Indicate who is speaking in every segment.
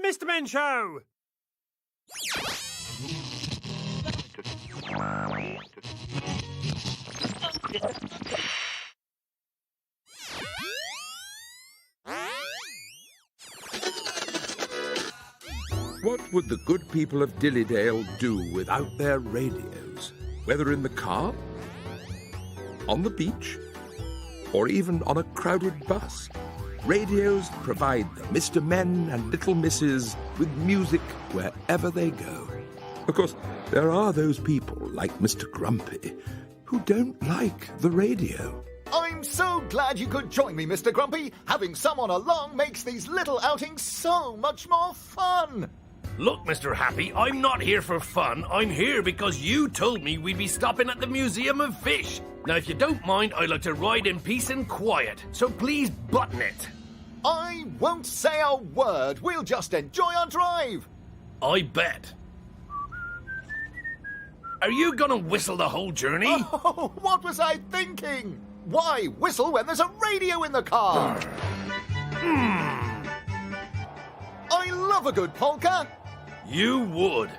Speaker 1: Mr. Men Show!
Speaker 2: What would the good people of Dillydale do without their radios? Whether in the car, on the beach, or even on a crowded bus, radios provide the Mr. Men and Little Misses with music wherever they go. Of course, there are those people like Mr. Grumpy who don't like the radio.
Speaker 3: I'm so glad you could join me, Mr. Grumpy. Having someone along makes these little outings so much more fun.
Speaker 4: Look, Mr. Happy, I'm not here for fun. I'm here because you told me we'd be stopping at the Museum of Fish. Now, if you don't mind, I'd like to ride in peace and quiet, so please button it.
Speaker 3: I won't say a word. We'll just enjoy our drive.
Speaker 4: I bet. Are you gonna whistle the whole journey?
Speaker 3: Oh, what was I thinking? Why whistle when there's a radio in the car? I love a good polka.
Speaker 4: You would.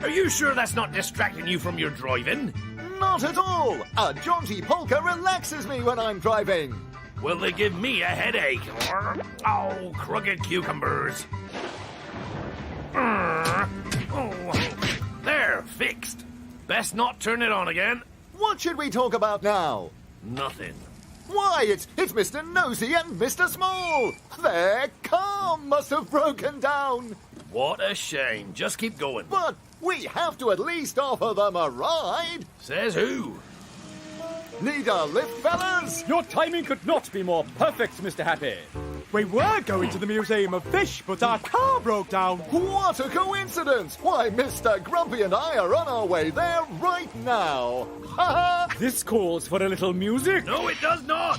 Speaker 4: Are you sure that's not distracting you from your driving?
Speaker 3: Not at all. A jaunty polka relaxes me when I'm driving.
Speaker 4: Well, they give me a headache. Oh, crooked cucumbers. Oh, there, fixed. Best not turn it on again.
Speaker 3: What should we talk about now?
Speaker 4: Nothing.
Speaker 3: Why, it's Mr. Nosy and Mr. Small. Their car must have broken down.
Speaker 4: What a shame. Just keep going.
Speaker 3: But we have to at least offer them a ride.
Speaker 4: Says who?
Speaker 3: Need a lift, fellas?
Speaker 1: Your timing could not be more perfect, Mr. Happy. We were going to the Museum of Fish, but our car broke down.
Speaker 3: What a coincidence! Why, Mr. Grumpy and I are on our way there right now. Ha ha!
Speaker 1: This calls for a little music.
Speaker 4: No, it does not.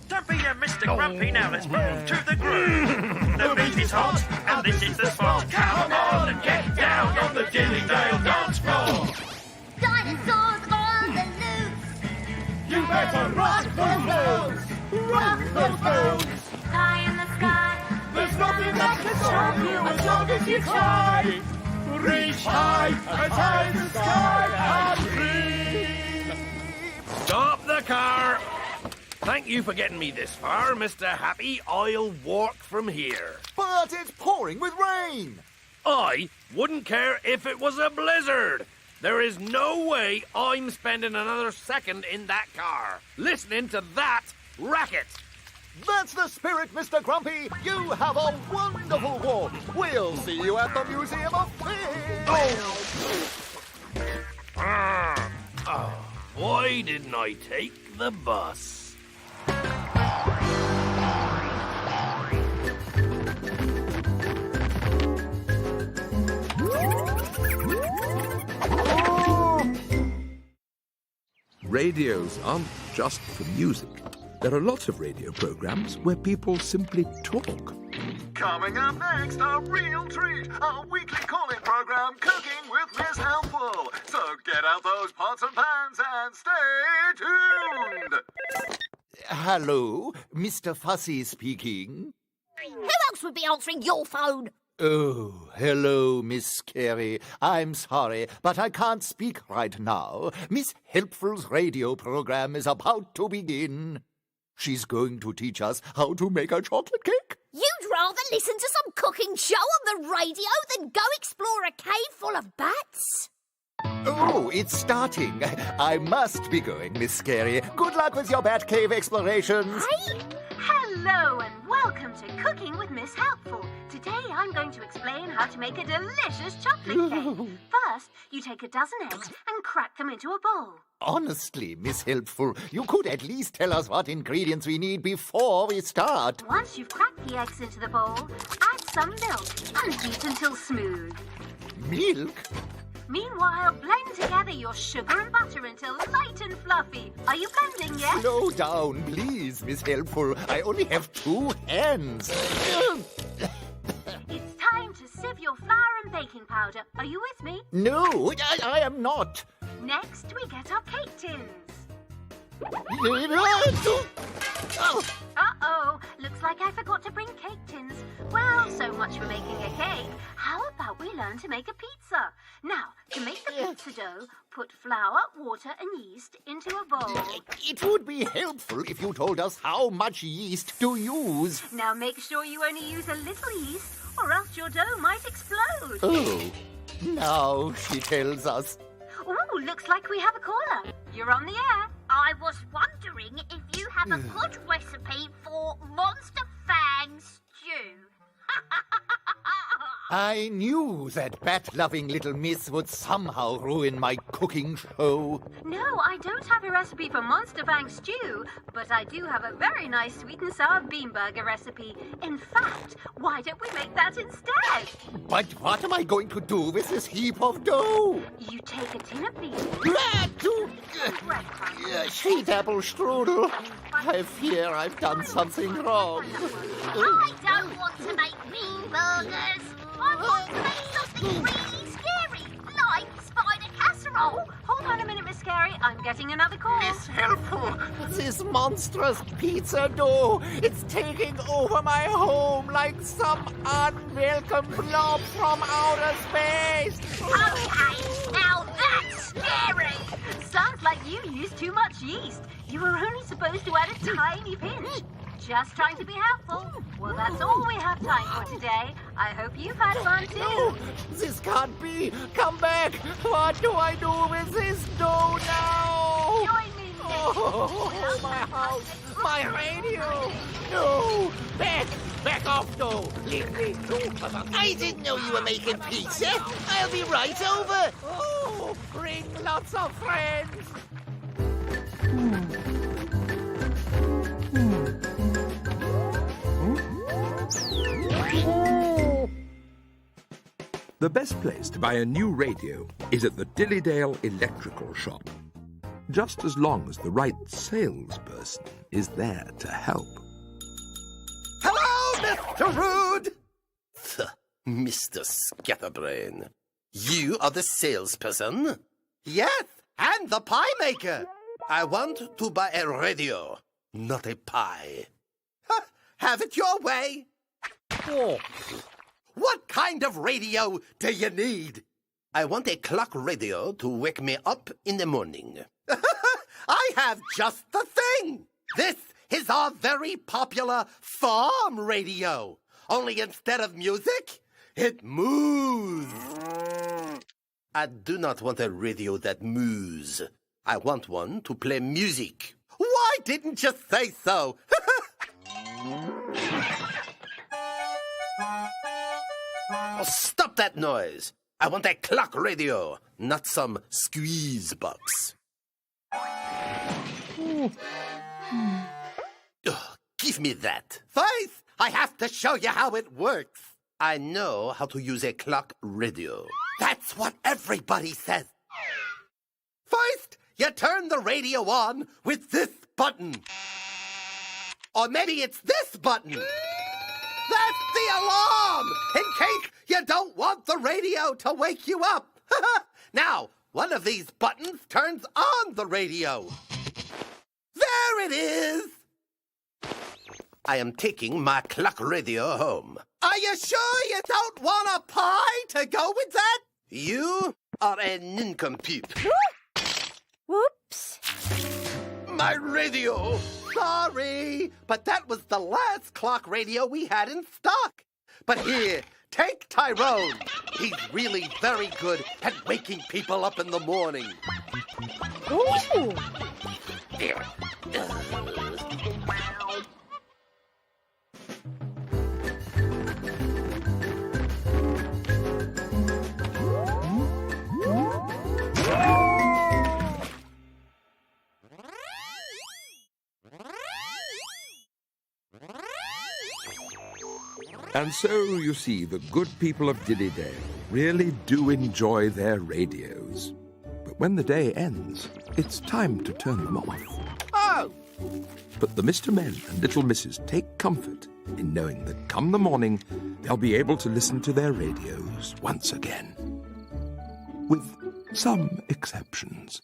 Speaker 5: Don't be a Mr. Grumpy now, let's move to the groove. The beat is hot, and this is the spot. Come on and get down on the Dillydale dance floor.
Speaker 6: Dinosaurs on the loose.
Speaker 3: You better rock those bones! Rock those bones!
Speaker 6: High in the sky.
Speaker 3: There's nothing that can stop you as long as you try. Reach high as the sky and dream.
Speaker 4: Stop the car. Thank you for getting me this far, Mr. Happy. I'll walk from here.
Speaker 3: But it's pouring with rain.
Speaker 4: I wouldn't care if it was a blizzard. There is no way I'm spending another second in that car, listening to that racket.
Speaker 3: That's the spirit, Mr. Grumpy. You have a wonderful walk. We'll see you at the Museum of Fish.
Speaker 4: Why didn't I take the bus?
Speaker 2: Radios aren't just for music. There are lots of radio programs where people simply talk.
Speaker 3: Coming up next, a real treat. Our weekly call-in program, Cooking with Miss Helpful. So get out those pots and pans and stay tuned. Hello, Mr. Fussy speaking.
Speaker 6: Who else would be answering your phone?
Speaker 3: Oh, hello, Miss Carey. I'm sorry, but I can't speak right now. Miss Helpful's radio program is about to begin. She's going to teach us how to make a chocolate cake.
Speaker 6: You'd rather listen to some cooking show on the radio than go explore a cave full of bats?
Speaker 3: Oh, it's starting. I must be going, Miss Carey. Good luck with your bat cave explorations.
Speaker 6: Hey?
Speaker 7: Hello and welcome to Cooking with Miss Helpful. Today I'm going to explain how to make a delicious chocolate cake. First, you take a dozen eggs and crack them into a bowl.
Speaker 8: Honestly, Miss Helpful, you could at least tell us what ingredients we need before we start.
Speaker 7: Once you've cracked the eggs into the bowl, add some milk and beat until smooth.
Speaker 8: Milk?
Speaker 7: Meanwhile, blend together your sugar and butter until light and fluffy. Are you blending yet?
Speaker 8: Slow down, please, Miss Helpful. I only have 2 hands.
Speaker 7: It's time to sieve your flour and baking powder. Are you with me?
Speaker 8: No, I am not.
Speaker 7: Next, we get our cake tins. Uh-oh, looks like I forgot to bring cake tins. Well, so much for making a cake. How about we learn to make a pizza? Now, to make the pizza dough, put flour, water and yeast into a bowl.
Speaker 8: It would be helpful if you told us how much yeast to use.
Speaker 7: Now make sure you only use a little yeast, or else your dough might explode.
Speaker 8: Oh, now she tells us.
Speaker 7: Ooh, looks like we have a caller. You're on the air.
Speaker 6: I was wondering if you have a good recipe for Monster Fang stew.
Speaker 8: I knew that bat-loving little miss would somehow ruin my cooking show.
Speaker 7: No, I don't have a recipe for Monster Fang stew, but I do have a very nice sweet and sour bean burger recipe. In fact, why don't we make that instead?
Speaker 8: But what am I going to do with this heap of dough?
Speaker 7: You take a tin of beans, breadcrumbs,
Speaker 8: Sweet apple strudel. I fear I've done something wrong.
Speaker 6: I don't want to make bean burgers. I want to make something really scary, like spider casserole.
Speaker 7: Hold on a minute, Miss Scary. I'm getting another call.
Speaker 3: Miss Helpful.
Speaker 8: This monstrous pizza dough, it's taking over my home like some unwelcome blob from outer space.
Speaker 6: Okay, now that's scary.
Speaker 7: Sounds like you used too much yeast. You were only supposed to add a tiny pinch. Just trying to be helpful. Well, that's all we have time for today. I hope you've had fun too.
Speaker 8: No, this can't be. Come back. What do I do with this dough now?
Speaker 7: Join me.
Speaker 8: Oh, my house, my radio. No, back off, dough. Leave me. I didn't know you were making pizza. I'll be right over. Oh, bring lots of friends.
Speaker 2: The best place to buy a new radio is at the Dillydale Electrical Shop. Just as long as the right salesperson is there to help.
Speaker 9: Hello, Mr. Rude! Mr. Scatterbrain. You are the salesperson? Yes, and the pie maker. I want to buy a radio, not a pie. Have it your way. Oh. What kind of radio do you need? I want a clock radio to wake me up in the morning. I have just the thing. This is our very popular farm radio. Only instead of music, it moves. I do not want a radio that moves. I want one to play music. Why didn't you say so? Oh, stop that noise. I want a clock radio, not some squeeze box. Give me that. Faith, I have to show you how it works. I know how to use a clock radio. That's what everybody says. First, you turn the radio on with this button. Or maybe it's this button. That's the alarm, in case you don't want the radio to wake you up. Now, one of these buttons turns on the radio. There it is. I am taking my clock radio home. Are you sure you don't want a pie to go with that? You are a nincompoop.
Speaker 6: Whoops.
Speaker 9: My radio. Sorry, but that was the last clock radio we had in stock. But here, take Tyrone. He's really very good at waking people up in the morning.
Speaker 6: Ooh.
Speaker 2: And so, you see, the good people of Dillydale really do enjoy their radios. But when the day ends, it's time to turn them off.
Speaker 8: Oh!
Speaker 2: But the Mr. Men and Little Misses take comfort in knowing that come the morning, they'll be able to listen to their radios once again. With some exceptions.